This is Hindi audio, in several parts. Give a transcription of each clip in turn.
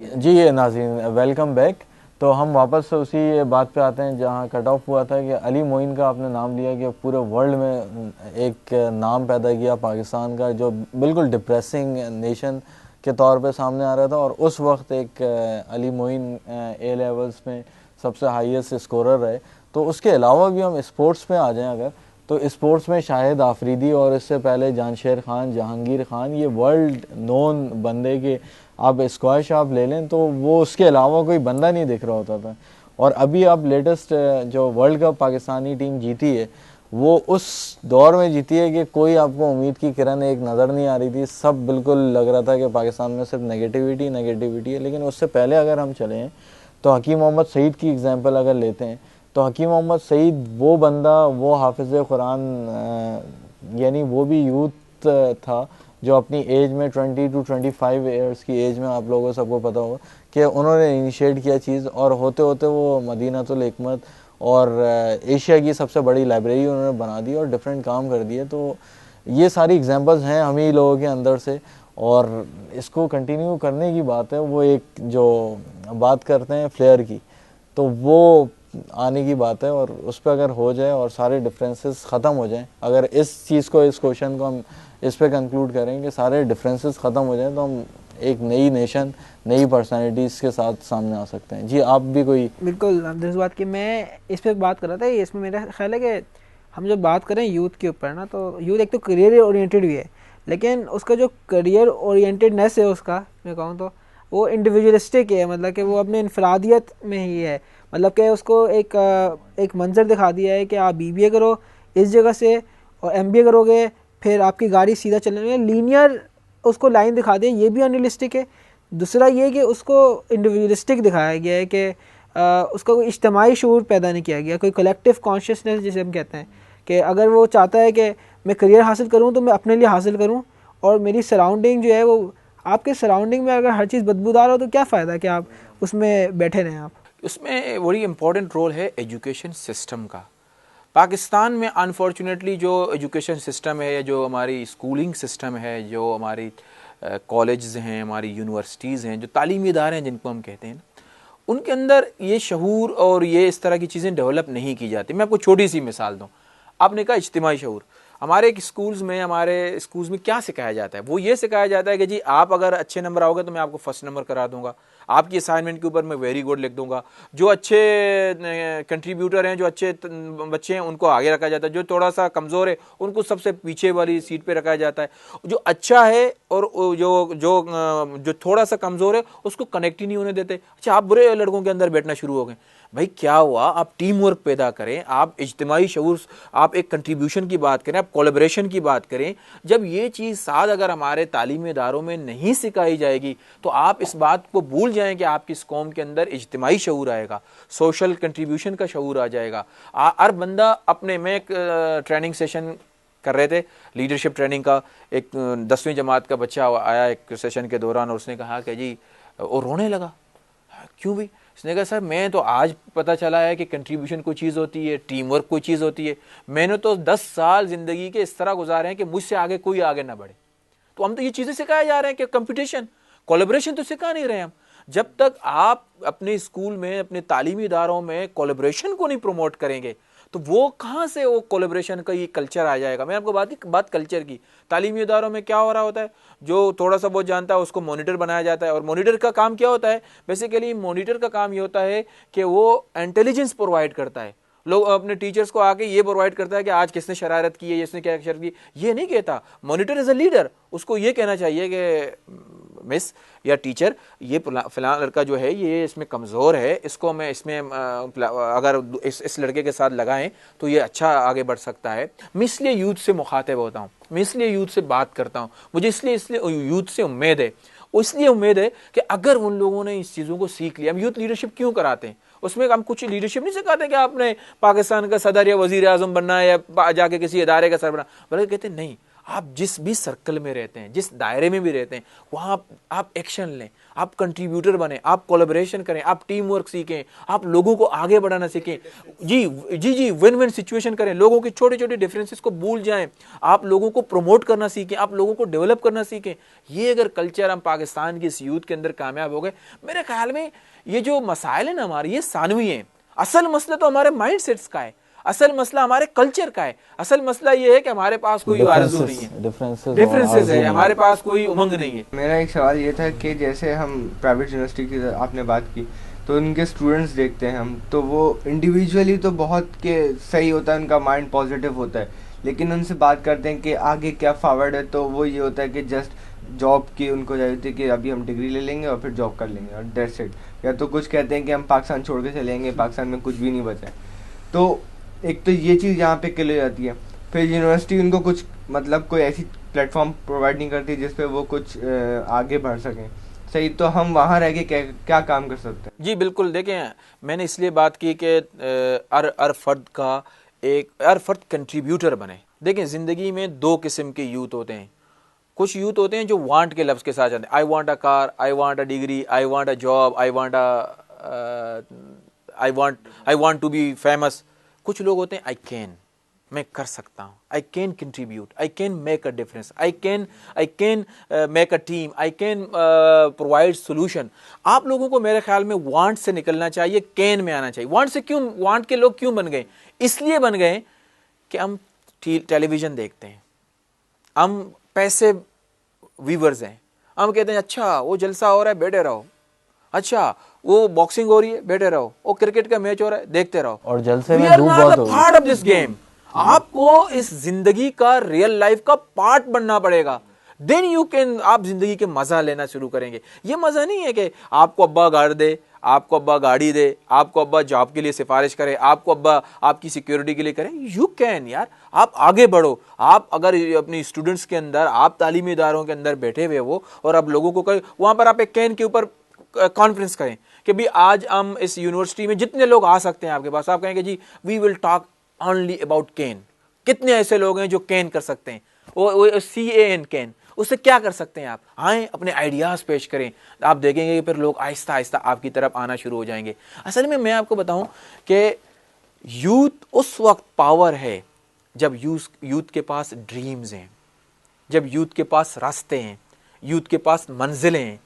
जी ये नाज़रीन, वेलकम बैक। तो हम वापस से उसी बात पे आते हैं जहाँ कट ऑफ हुआ था कि अली मोइन का आपने नाम लिया कि पूरे वर्ल्ड में एक नाम पैदा किया पाकिस्तान का, जो बिल्कुल डिप्रेसिंग नेशन के तौर पे सामने आ रहा था। और उस वक्त एक अली मोइन ए लेवल्स में सबसे हाईएस्ट स्कोरर रहे। तो उसके अलावा भी हम स्पोर्ट्स पे आ जाएं अगर, तो स्पोर्ट्स में शाहिद आफरीदी और इससे पहले जानशेर खान, जहांगीर खान, ये वर्ल्ड नोन बंदे के आप स्क्वैश आप ले लें तो वो उसके अलावा कोई बंदा नहीं दिख रहा होता था। और अभी आप लेटेस्ट जो वर्ल्ड कप पाकिस्तानी टीम जीती है वो उस दौर में जीती है कि कोई आपको उम्मीद की किरण एक नज़र नहीं आ रही थी। सब बिल्कुल लग रहा था कि पाकिस्तान में सिर्फ नेगेटिविटी नेगेटिविटी है। लेकिन उससे पहले अगर हम चलें तो हकीम मोहम्मद सईद की एग्जांपल अगर लेते हैं तो हकीम मोहम्मद सईद वो बंदा, वो हाफिज़ कुरान, यानी वो भी यूथ था जो अपनी एज में 20 to 25 ईयर्स की एज में, आप लोगों को सबको पता होगा कि उन्होंने इनिशिएट किया चीज़, और होते होते वो मदीनातुल हिकमत और एशिया की सबसे बड़ी लाइब्रेरी उन्होंने बना दी और डिफरेंट काम कर दिए। तो ये सारी एग्जांपल्स हैं हम ही लोगों के अंदर से, और इसको कंटिन्यू करने की बात है। वो एक जो बात करते हैं फ्लेयर की, तो वो आने की बात है, और उस पर अगर हो जाए और सारे डिफरेंसेस ख़त्म हो जाएं, अगर इस चीज़ को, इस क्वेश्चन को हम इस पे कंक्लूड करें कि सारे डिफरेंसेस ख़त्म हो जाएं, तो हम एक नई नेशन, नई पर्सनालिटीज़ के साथ सामने आ सकते हैं। जी आप भी कोई। बिल्कुल, इस बात की मैं इस पे बात कर रहा था। इसमें मेरा ख्याल है कि हम जब बात करें यूथ के ऊपर ना, तो यूथ एक तो करियर ओरिएंटेड भी है, लेकिन उसका जो करियर ओरिएंटेडनेस है उसका, मैं कहूँ तो वो इंडिविजुअलिस्टिक है। मतलब कि वो अपने इनफरादियत में ही है। मतलब कि उसको एक मंजर दिखा दिया है कि आप बीबीए करो इस जगह से और एमबीए करोगे, फिर आपकी गाड़ी सीधा चलने में लीनियर उसको लाइन दिखा दी, ये भी अनरियलिस्टिक है। दूसरा ये कि उसको इंडिविजुअलिस्टिक दिखाया गया है कि उसका कोई इज्तमाही शऊर पैदा नहीं किया गया, कोई कलेक्टिव कॉन्शियसनेस जिसे हम कहते हैं, कि अगर वो चाहता है कि मैं करियर हासिल करूं तो मैं अपने लिए हासिल करूं, और मेरी सराउंडिंग जो है वो, आपके सराउंडिंग में अगर हर चीज़ बदबूदार हो तो क्या फ़ायदा कि आप उसमें बैठे रहें आप। उसमें बड़ी इम्पोर्टेंट रोल है एजुकेशन सिस्टम का। पाकिस्तान में अनफॉर्चुनेटली जो एजुकेशन सिस्टम है, या जो हमारी स्कूलिंग सिस्टम है, जो हमारी कॉलेजेस हैं, हमारी यूनिवर्सिटीज़ हैं, जो तालीमी इदारे हैं जिनको हम कहते हैं, उनके अंदर ये शऊर और ये इस तरह की चीज़ें डेवलप नहीं की जाती। मैं आपको छोटी सी मिसाल दूँ। आपने कहा इज्तिमाई शऊर, हमारे हमारे स्कूल्स में क्या सिखाया जाता है? वो ये सिखाया जाता है कि जी आप अगर अच्छे नंबर आओगे तो मैं आपको फर्स्ट नंबर करा दूंगा, आपकी असाइनमेंट के ऊपर मैं वेरी गुड लिख दूंगा। जो अच्छे कंट्रीब्यूटर हैं, जो अच्छे बच्चे हैं, उनको आगे रखा जाता है। जो थोड़ा सा कमज़ोर है उनको सबसे पीछे वाली सीट पे रखा जाता है। जो अच्छा है और जो जो जो थोड़ा सा कमज़ोर है उसको कनेक्ट ही नहीं होने देते। अच्छा, आप बुरे लड़कों के अंदर बैठना शुरू हो गए। भाई क्या हुआ? आप टीम वर्क पैदा करें, आप इज्तिमाई शऊर, आप एक कंट्रीब्यूशन की बात करें, आप कोलैबोरेशन की बात करें। जब ये चीज़ साथ अगर हमारे तालीमी इदारों में नहीं सिखाई जाएगी तो आप इस बात को भूल जाएं कि आपकी इस कौम के अंदर इज्तिमाई शऊर आएगा, सोशल कंट्रीब्यूशन का शऊर आ जाएगा। हर बंदा अपने में एक ट्रेनिंग सेशन कर रहे थे, लीडरशिप ट्रेनिंग का। एक 10वीं जमात का बच्चा आया एक सेशन के दौरान और उसने कहा कि जी, वो रोने लगा। क्यों भी? उसने कहा सर मैं तो आज पता चला है कि कंट्रीब्यूशन कोई चीज़ होती है, टीम वर्क कोई चीज़ होती है। मैंने तो 10 साल ज़िंदगी के इस तरह गुजारे हैं कि मुझसे आगे कोई आगे ना बढ़े। तो हम तो ये चीज़ें सिखाए जा रहे हैं कि कंपटीशन, कोलैबोरेशन तो सिखा नहीं रहे हम। जब तक आप अपने स्कूल में, अपने तालीमी इदारों में कोलैबोरेशन को नहीं प्रमोट करेंगे तो वो कहाँ से वो कोलैबोरेशन का ये कल्चर आ जाएगा। मैं आपको बात कल्चर की। तालीमी इदारों में क्या हो रहा होता है, जो थोड़ा सा बहुत जानता है उसको मॉनिटर बनाया जाता है। और मॉनिटर का काम क्या होता है? बेसिकली मॉनिटर का काम ये होता है कि वो इंटेलिजेंस प्रोवाइड करता है। लोग अपने टीचर्स को आके ये प्रोवाइड करता है कि आज किसने शरारत की है, इसने क्या शरारत की, ये नहीं कहता। मॉनिटर इज अ लीडर, उसको ये कहना चाहिए कि मिस या टीचर, ये फिलहाल लड़का जो है ये इसमें कमज़ोर है, इसको मैं इसमें अगर इस लड़के के साथ लगाएं तो ये अच्छा आगे बढ़ सकता है। मैं इसलिए यूथ से मुखातिब होता हूँ, मैं इसलिए यूथ से बात करता हूँ। मुझे इसलिए यूथ से उम्मीद है, इसलिए उम्मीद है कि अगर उन लोगों ने इस चीज़ों को सीख लिया। हम यूथ लीडरशिप क्यों कराते हैं? उसमें हम कुछ लीडरशिप नहीं सिखाते कि आपने पाकिस्तान का सदर या वजीर आजम बनना है या जाके किसी इदारे का सर बनना, बल्कि कहते हैं नहीं, आप जिस भी सर्कल में रहते हैं, जिस दायरे में भी रहते हैं, वहाँ आप एक्शन लें, आप कंट्रीब्यूटर बने, आप कोलैबोरेशन करें, आप टीम वर्क सीखें, आप लोगों को आगे बढ़ाना सीखें। जी विन विन सिचुएशन करें, लोगों के छोटे छोटे डिफरेंसेस को भूल जाएं, आप लोगों को प्रमोट करना सीखें, आप लोगों को डेवलप करना सीखें। ये अगर कल्चर हम पाकिस्तान की इस यूथ के अंदर कामयाब हो गए, मेरे ख्याल में ये जो मसाइल है ना हमारे, ये सानवी है। असल मसला तो हमारे माइंड सेट्स का है, असल मसला हमारे कल्चर का है। असल मसला ये है कि हमारे पास कोई आरज़ू नहीं है, डिफरेंसेस है, हमारे पास कोई उमंग नहीं है। मेरा एक सवाल ये था कि जैसे हम प्राइवेट यूनिवर्सिटी की आपने बात की, तो उनके स्टूडेंट्स देखते हैं हम, तो वो इंडिविजुअली तो बहुत के सही होता है, उनका माइंड पॉजिटिव होता है, लेकिन उनसे बात करते हैं कि आगे क्या फॉरवर्ड है, तो वो ये होता है कि जस्ट जॉब की उनको चाहिए होती है कि अभी हम डिग्री ले लेंगे और फिर जॉब कर लेंगे और दैट्स इट। या तो कुछ कहते हैं कि हम पाकिस्तान छोड़ के चलेंगे, पाकिस्तान में कुछ भी नहीं बचा है। तो एक तो ये चीज़ यहाँ पे क्लियर जाती है। फिर यूनिवर्सिटी उनको कुछ मतलब कोई ऐसी प्लेटफॉर्म प्रोवाइड नहीं करती जिस पे वो कुछ आगे बढ़ सकें, सही। तो हम वहाँ रह के क्या काम कर सकते हैं? जी बिल्कुल, देखें मैंने इसलिए बात की कि हर फर्द कंट्रीब्यूटर बने। देखें ज़िंदगी में दो किस्म के यूथ होते हैं। कुछ यूथ होते हैं जो वांट के लफ्ज़ के साथ जाते हैं, I want a car, I want a degree, I want a job, I want to be famous. कुछ लोग होते हैं आई कैन, मैं कर सकता हूँ, I can contribute, I can make a difference, I can make a team, I can provide solution. आप लोगों को मेरे ख्याल में वांट से निकलना चाहिए, कैन में आना चाहिए। वांट से क्यों, वांट के लोग क्यों बन गए? इसलिए बन गए कि हम टेलीविजन देखते हैं, हम पैसे व्यूवर्स हैं, हम कहते हैं अच्छा वो जलसा हो रहा है बैठे रहो, अच्छा वो बॉक्सिंग हो रही है बैठे रहो, वो क्रिकेट का मैच हो रहा है देखते रहो, और जलसे में डूब बहुत हो पार्ट ऑफ दिस गेम। आपको इस जिंदगी का, रियल लाइफ का पार्ट बनना पड़ेगा, देन यू कैन, आप जिंदगी के मजा लेना शुरू करेंगे। ये मजा नहीं है कि आपको अब्बा घर दे, आपको अब्बा गाड़ी दे, आपको अब्बा जॉब के लिए सिफारिश करे, आपको अब्बा आपकी सिक्योरिटी के लिए करे। यू कैन यार, आप आगे बढ़ो। आप अगर अपनी स्टूडेंट्स के अंदर, आप तालीमी इदारों के अंदर बैठे हुए हो और आप लोगों को करें, वहां पर आप एक कैन के ऊपर कॉन्फ्रेंस करें कि भी आज हम इस यूनिवर्सिटी में जितने लोग आ सकते हैं आपके पास, आप कहेंगे जी we will talk only about can. कितने ऐसे लोग हैं जो कैन कर सकते हैं, वो CAN कैन, उससे क्या कर सकते हैं? आप आए, अपने आइडियाज पेश करें, आप देखेंगे कि फिर लोग आहिस्ता आहिस्ता आपकी तरफ आना शुरू हो जाएंगे। असल में मैं आपको बताऊं कि यूथ उस वक्त पावर है जब यूथ के पास ड्रीम्स हैं, जब यूथ के पास रास्ते हैं, यूथ के पास मंजिलें हैं।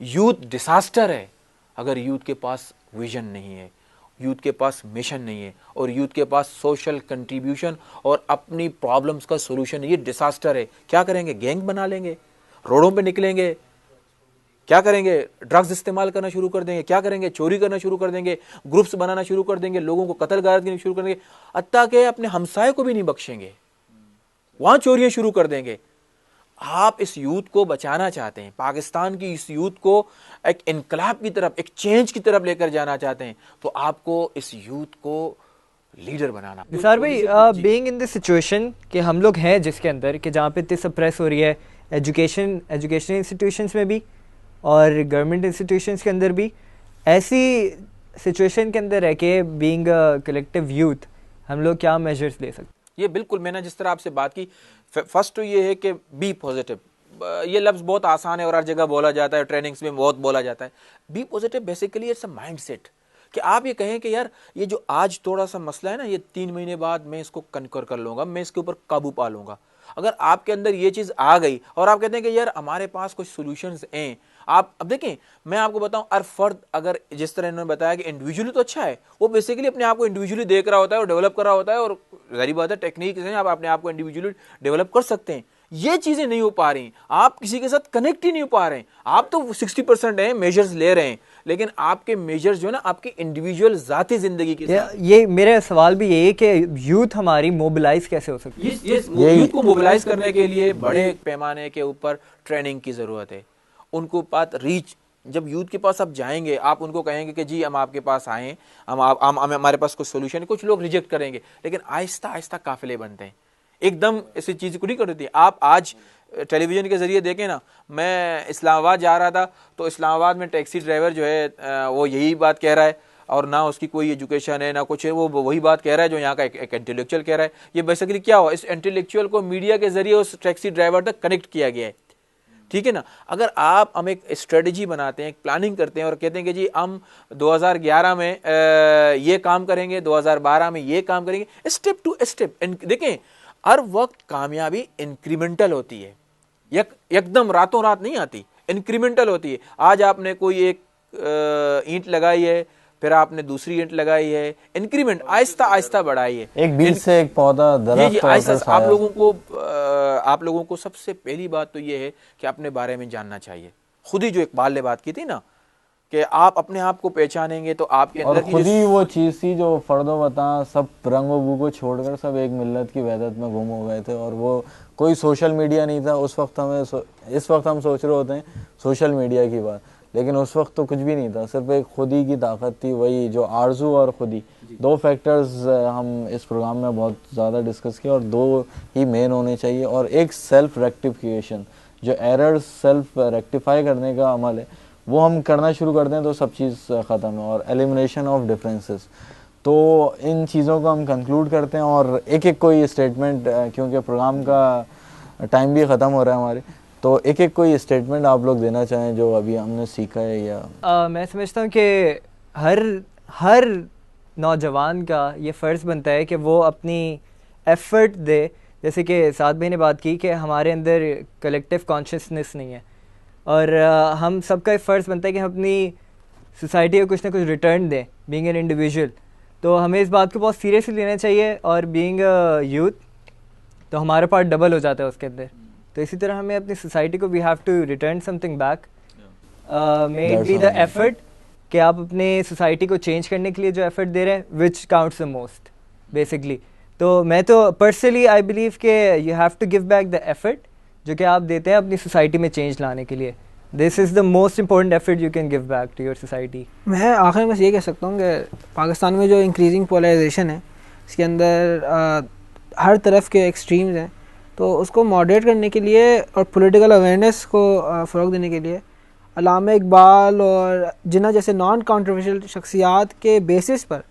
यूथ डिसास्टर है अगर यूथ के पास विजन नहीं है, यूथ के पास मिशन नहीं है, और यूथ के पास सोशल कंट्रीब्यूशन और अपनी प्रॉब्लम्स का सोल्यूशन। ये डिसास्टर है। क्या करेंगे? गैंग बना लेंगे, रोडों पे निकलेंगे, क्या करेंगे? ड्रग्स इस्तेमाल करना शुरू कर देंगे, क्या करेंगे? चोरी करना शुरू कर देंगे, ग्रुप्स बनाना शुरू कर देंगे, लोगों को कत्ल गारत करना शुरू कर देंगे, हत्ता के अपने हमसाये को भी नहीं बख्शेंगे, वहां चोरियां शुरू कर देंगे। आप इस यूथ को बचाना चाहते हैं, पाकिस्तान की इस यूथ को एक इनकलाब की तरफ, एक चेंज की तरफ लेकर जाना चाहते हैं, तो आपको इस यूथ को लीडर बनाना। निसार भाई, बीइंग इन दिस सिचुएशन कि हम लोग हैं जिसके अंदर कि जहाँ पे इतनी सप्रेस हो रही है एजुकेशन इंस्टीट्यूशंस में भी और गवर्नमेंट इंस्टीट्यूशंस के अंदर भी, ऐसी सिचुएशन के अंदर रह के बीइंग अ कलेक्टिव यूथ हम लोग क्या मेजर्स ले सकते हैं? ये बिल्कुल, मैंने जिस तरह आपसे बात की, फर्स्ट तो ये है कि बी पॉजिटिव। ये लफ्ज़ बहुत आसान है और हर जगह बोला जाता है, ट्रेनिंग्स में बहुत बोला जाता है। Be positive basically it's a mindset, कि आप ये कहें कि यार ये जो आज थोड़ा सा मसला है ना, ये 3 महीने बाद मैं इसको कनकर कर लूँगा, मैं इसके ऊपर काबू पा लूँगा। अगर आपके अंदर ये चीज़ आ गई और आप कहते हैं कि यार हमारे पास कुछ सोल्यूशंस हैं, आप अब देखें, मैं आपको बताऊं, हर फर्द, अगर जिस तरह इन्होंने बताया कि इंडिविजुअली तो अच्छा है, वो बेसिकली अपने आप को इंडिविजुअली देख रहा होता है और डेवलप कर रहा होता है, और जाहिर बात है टेक्निक से आप अपने आप को इंडिविजुअली डेवलप कर सकते हैं। ये चीजें नहीं हो पा रही, आप किसी के साथ कनेक्ट ही नहीं हो पा रहे हैं। आप तो 60% हैं, मेजर्स ले रहे हैं, लेकिन आपके मेजर्स जो है ना आपकी इंडिविजुअल जाती जिंदगी के साथ। ये मेरा सवाल भी यही है कि यूथ हमारी मोबिलाइज कैसे हो सकती है? यूथ को मोबिलाइज करने के लिए बड़े पैमाने के ऊपर ट्रेनिंग की जरूरत है। उनको बात रीच, जब यूथ के पास आप जाएंगे, आप उनको कहेंगे कि जी हम आपके पास आए, हम हमारे पास कुछ सोल्यूशन है, कुछ लोग रिजेक्ट करेंगे, लेकिन आहिस्ता आहिस्ता काफिले बनते हैं। एकदम ऐसी चीज को नहीं कर देती। आप आज टेलीविजन के जरिए देखें ना, मैं इस्लामाबाद जा रहा था तो इस्लामाबाद में टैक्सी ड्राइवर जो है वो यही बात कह रहा है, और ना उसकी कोई एजुकेशन है ना कुछ है, वो वही बात कह रहा है जो यहाँ का एक इंटेलेक्चुअल कह रहा है। ये बेसिकली क्या हुआ, इस इंटेलेक्चुअल को मीडिया के जरिए उस टैक्सी ड्राइवर तक कनेक्ट किया गया है, ठीक है ना। अगर हम एक स्ट्रेटजी बनाते हैं, एक प्लानिंग करते हैं और कहते हैं कि जी हम 2011 में ये काम करेंगे, 2012 में ये काम करेंगे, स्टेप टू स्टेप। देखें हर वक्त कामयाबी इंक्रीमेंटल होती है, एकदम रातों रात नहीं आती, इंक्रीमेंटल होती है। आज आपने कोई एक ईंट लगाई है, फिर आपने दूसरी ईंट लगाई है, इंक्रीमेंट आहिस्ता आहिस्ता बढ़ाई है, एक बीज से एक पौधा दरख्त आहिस्ता। आप लोगों को सबसे पहली बात तो ये है कि अपने बारे में जानना चाहिए। खुद ही जो इकबाल ने बात की थी ना कि आप अपने आप को पहचानेंगे तो आपके अंदर और खुद ही वो चीज़ थी जो फर्दो बता सब रंग व बू को छोड़कर सब एक मिल्लत की वहदत में गुम हो गए थे। और वो कोई सोशल मीडिया नहीं था उस वक्त। इस वक्त हम सोच रहे होते हैं सोशल मीडिया की बात, लेकिन उस वक्त तो कुछ भी नहीं था, सिर्फ एक खुद ही की ताकत थी, वही जो आरजू और खुद ही। दो फैक्टर्स हम इस प्रोग्राम में बहुत ज़्यादा डिस्कस किए और दो ही मेन होने चाहिए। और एक सेल्फ रेक्टिफिकेशन, जो एरर्स सेल्फ रेक्टिफाई करने का अमल है वो हम करना शुरू करते हैं तो सब चीज़ ख़त्म है। और एलिमिनेशन ऑफ डिफरेंसेस, तो इन चीज़ों को हम कंक्लूड करते हैं और एक एक कोई स्टेटमेंट, क्योंकि प्रोग्राम का टाइम भी ख़त्म हो रहा है हमारे, तो एक एक कोई स्टेटमेंट आप लोग देना चाहें जो अभी हमने सीखा है। या मैं समझता हूँ कि हर नौजवान का ये फ़र्ज़ बनता है कि वो अपनी एफ़र्ट दे। जैसे कि साद भाई ने बात की कि हमारे अंदर कलेक्टिव कॉन्शियसनेस नहीं है, और हम सबका एक फ़र्ज़ बनता है कि हम अपनी सोसाइटी को कुछ ना कुछ रिटर्न दें बीइंग एन इंडिविजुअल। तो हमें इस बात को बहुत सीरियसली लेना चाहिए, और बीइंग यूथ तो हमारा पार्ट डबल हो जाता है उसके अंदर। तो इसी तरह हमें अपनी सोसाइटी को we have to return something back, may it be the effort कि आप अपने सोसाइटी को चेंज करने के लिए जो एफर्ट दे रहे हैं, which counts the most basically. तो मैं तो पर्सनली आई बिलीव कि you have to give back the effort जो कि आप देते हैं अपनी सोसाइटी में चेंज लाने के लिए। This is the most important effort you can give back to your society. मैं आखिर में बस ये कह सकता हूँ कि पाकिस्तान में जो इंक्रीजिंग पोलराइजेशन है, इसके अंदर हर तरफ के एक्सट्रीम्स हैं, तो उसको मॉडरेट करने के लिए और पॉलिटिकल अवेयरनेस को फ़रोग़ देने के लिए अल्लामा इकबाल और जिन्ना जैसे नॉन कंट्रोवर्शियल शख्सियात के बेसिस पर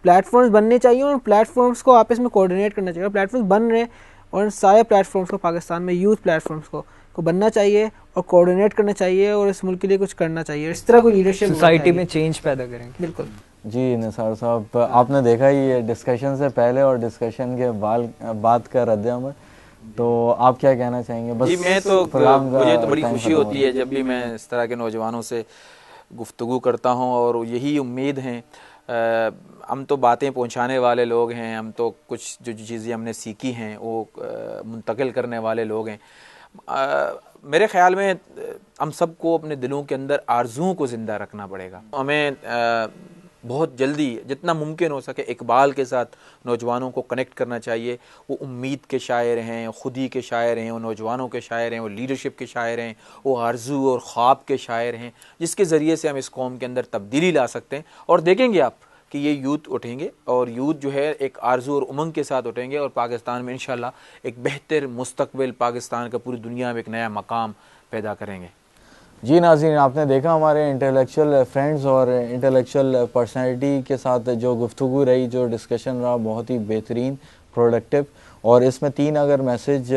प्लेटफॉर्म्स बनने चाहिए, और प्लेटफॉर्म्स को आपस में कोऑर्डिनेट करना चाहिए। प्लेटफॉर्म्स बन रहे हैं और सारे प्लेटफॉर्म्स को पाकिस्तान में यूथ प्लेटफॉर्म्स को बनना चाहिए और कोऑर्डिनेट करना चाहिए और इस मुल्क के लिए कुछ करना चाहिए। इस तरह कोई लीडरशिप सोसाइटी में चेंज पैदा करेंगे। बिल्कुल जी निसार साहब, आपने देखा ही है डिस्कशन से पहले और डिस्कशन के बाद का रद्द-ए-अमल, तो आप क्या कहना चाहेंगे? बस जी मैं तो मुझे तो बड़ी खुशी होती है जब भी मैं इस तरह के नौजवानों से गुफ्तगू करता हूँ, और यही उम्मीद है। हम तो बातें पहुँचाने वाले लोग हैं, हम तो कुछ जो चीज़ें हमने सीखी हैं वो मुंतकिल करने वाले लोग हैं। मेरे ख़्याल में हम सबको अपने दिलों के अंदर आरज़ुओं को ज़िंदा रखना पड़ेगा। हमें बहुत जल्दी जितना मुमकिन हो सके इकबाल के साथ नौजवानों को कनेक्ट करना चाहिए। वो उम्मीद के शायर हैं, खुदी के शायर हैं, वो नौजवानों के शायर हैं, वो लीडरशिप के शायर हैं, वो आरज़ू और ख्वाब के शायर हैं, जिसके ज़रिए से हम इस कौम के अंदर तब्दीली ला सकते हैं। और देखेंगे आप कि ये यूथ उठेंगे, और यूथ जो है एक आरज़ू और उमंग के साथ उठेंगे, और पाकिस्तान में इंशाल्लाह एक बेहतर मुस्तकबिल, पाकिस्तान का पूरी दुनिया में एक नया मकाम पैदा करेंगे। जी नाज़रीन, आपने देखा हमारे इंटेलेक्चुअल फ्रेंड्स और इंटेलेक्चुअल पर्सनैलिटी के साथ जो गुफ्तगू रही, जो डिस्कशन रहा, बहुत ही बेहतरीन, प्रोडक्टिव। और इसमें 3 अगर मैसेज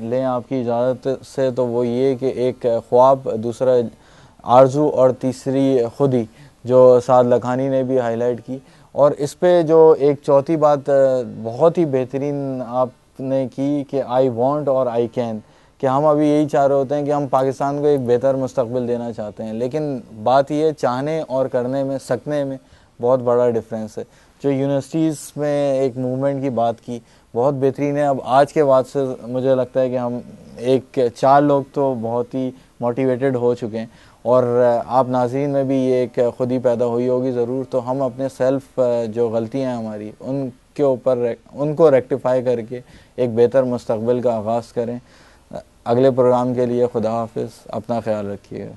लें आपकी इजाज़त से तो वो ये कि एक ख्वाब, दूसरा आरज़ू और तीसरी खुदी, जो साद लखानी ने भी हाईलाइट की। और इस पे जो एक चौथी बात बहुत ही बेहतरीन आपने की कि आई वांट और आई कैन, कि हम अभी यही चाह रहे होते हैं कि हम पाकिस्तान को एक बेहतर मुस्तकबिल देना चाहते हैं, लेकिन बात ये चाहने और करने में, सकने में बहुत बड़ा डिफरेंस है। जो यूनिवर्सिटीज़ में एक मूवमेंट की बात की, बहुत बेहतरीन है। अब आज के बाद से मुझे लगता है कि हम 4 लोग तो बहुत ही मोटिवेटेड हो चुके हैं, और आप नाज़रीन में भी ये एक खुद ही पैदा हुई होगी ज़रूर। तो हम अपने सेल्फ जो गलतियाँ हैं हमारी, उनके ऊपर उनको रेक्टिफाई करके एक बेहतर मुस्तकबिल का आगाज़ करें। अगले प्रोग्राम के लिए खुदा हाफिज़, अपना ख्याल रखिएगा।